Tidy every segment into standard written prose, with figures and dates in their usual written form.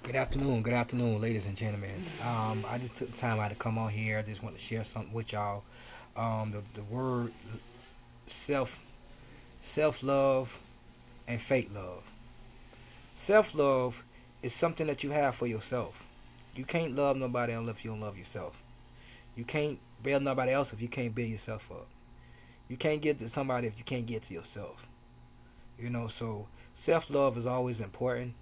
Good afternoon, ladies and gentlemen. I just took the time out to come on here. I just want to share something with y'all. The word self self love and fake love. Self love is something that you have for yourself. You can't love nobody unless you don't love yourself. You can't build nobody else if you can't build yourself up. You can't get to somebody if you can't get to yourself. So self love is always important.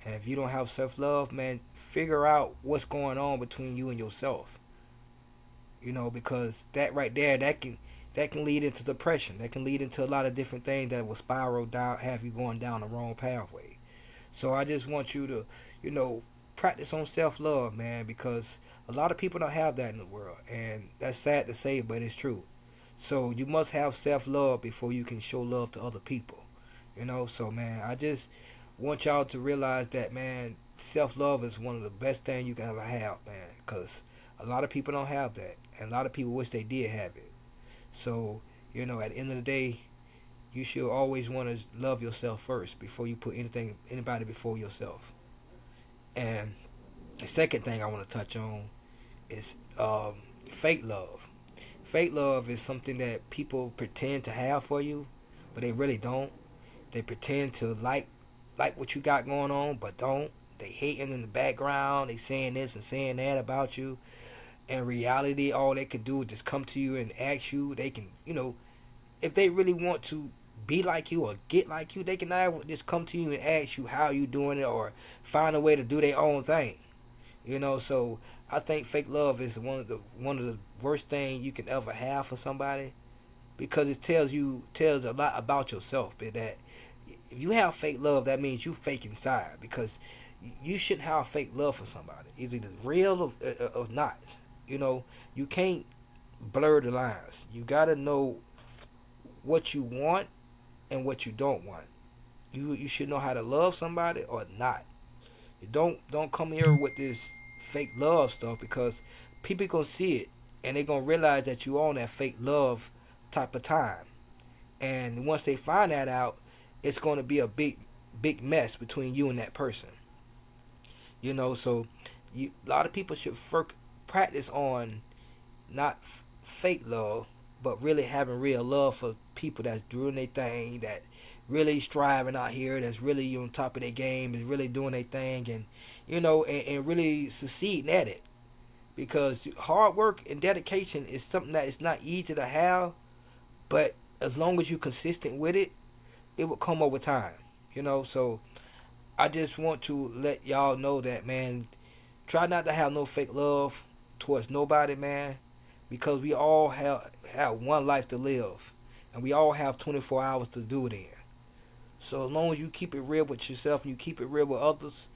And if you don't have self love, man, figure out what's going on between you and yourself. Because that right there, that can lead into depression. That can lead into a lot of different things that will spiral down, have you going down the wrong pathway. So I just want you to, you know, practice on self love, man, because a lot of people don't have that in the world, and that's sad to say, but it's true. So you must have self love before you can show love to other people. So man, I just want y'all to realize that, man, self love is one of the best things you can ever have, man, because a lot of people don't have that, and a lot of people wish they did have it. So, at the end of the day, you should always want to love yourself first before you put anybody before yourself. And the second thing I want to touch on is fake love. Fake love is something that people pretend to have for you, but they really don't. They pretend to like what you got going on, but don't. They hating in the background. They saying this and saying that about you. In reality, all they can do is just come to you and ask you. They can, if they really want to be like you or get like you, they can either just come to you and ask you how you doing it or find a way to do their own thing. So I think fake love is one of the worst things you can ever have for somebody, because it tells a lot about yourself. But that if you have fake love, that means you fake inside, because you shouldn't have fake love for somebody. It's either real or not. You can't blur the lines. You gotta know what you want and what you don't want. You should know how to love somebody or not. Don't come here with this fake love stuff, because people gonna see it and they gonna realize that you on that fake love type of time. And once they find that out, it's gonna be a big mess between you and that person. So a lot of people should practice on not fake love, but really having real love for people that's doing their thing, that really striving out here, that's really on top of their game, is really doing their thing, and and really succeeding at it. Because hard work and dedication is something that is not easy to have, but as long as you're consistent with it, it will come over time. So I just want to let y'all know that, man, try not to have no fake love towards nobody, man, because we all have one life to live, and we all have 24 hours to do it in. So as long as you keep it real with yourself and you keep it real with others,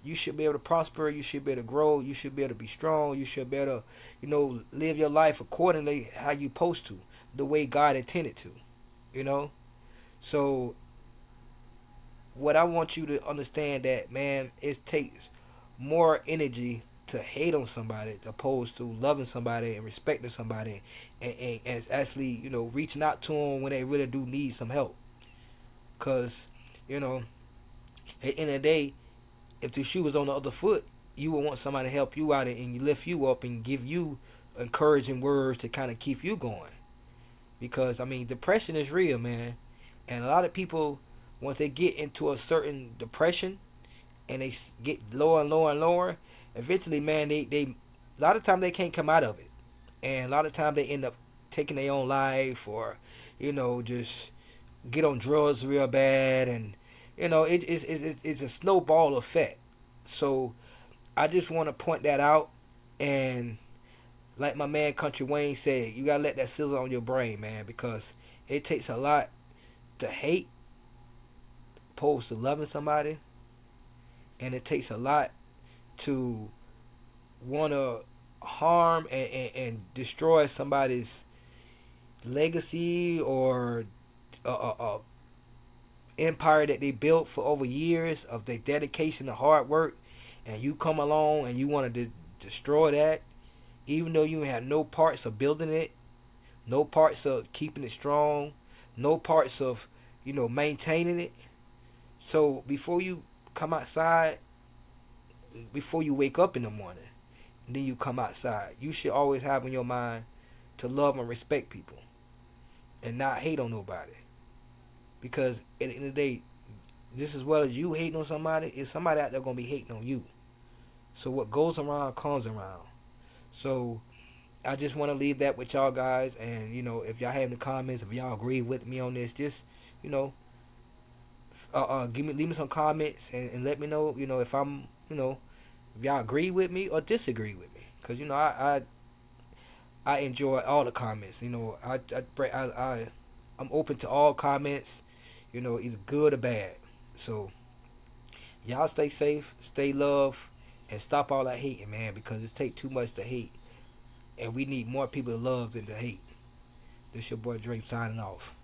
you should be able to prosper. You should be able to grow. You should be able to be strong. You should be able to, live your life accordingly how you supposed to, the way God intended to. You know. So what I want you to understand, that, man, it takes more energy to hate on somebody opposed to loving somebody and respecting somebody, and actually, reaching out to them when they really do need some help. Because, you know, at the end of the day, if the shoe was on the other foot, you would want somebody to help you out and lift you up and give you encouraging words to kind of keep you going. Because, I mean, depression is real, man. And a lot of people, once they get into a certain depression and they get lower and lower and lower, eventually, man, they a lot of times they can't come out of it. And a lot of times they end up taking their own life, or, just get on drugs real bad. And, it's a snowball effect. So I just want to point that out. And like my man Country Wayne said, you gotta let that sizzle on your brain, man, because it takes a lot to hate opposed to loving somebody, and it takes a lot to want to harm and destroy somebody's legacy, or a empire that they built for over years of their dedication and hard work, and you come along and you want to destroy that, even though you have no parts of building it, no parts of keeping it strong, no parts of maintaining it. So before you come outside before you wake up in the morning, and then you come outside. You should always have in your mind to love and respect people and not hate on nobody. Because at the end of the day, just as well as you hating on somebody, is somebody out there gonna be hating on you. So what goes around comes around. So I just want to leave that with y'all guys, and if y'all have any comments, if y'all agree with me on this, just you know, leave me some comments and let me know, if I'm, if y'all agree with me or disagree with me, because I enjoy all the comments. I'm open to all comments, either good or bad. So y'all stay safe, stay love, and stop all that hating, man, because it take too much to hate, and we need more people to love than to hate. This your boy Drake signing off.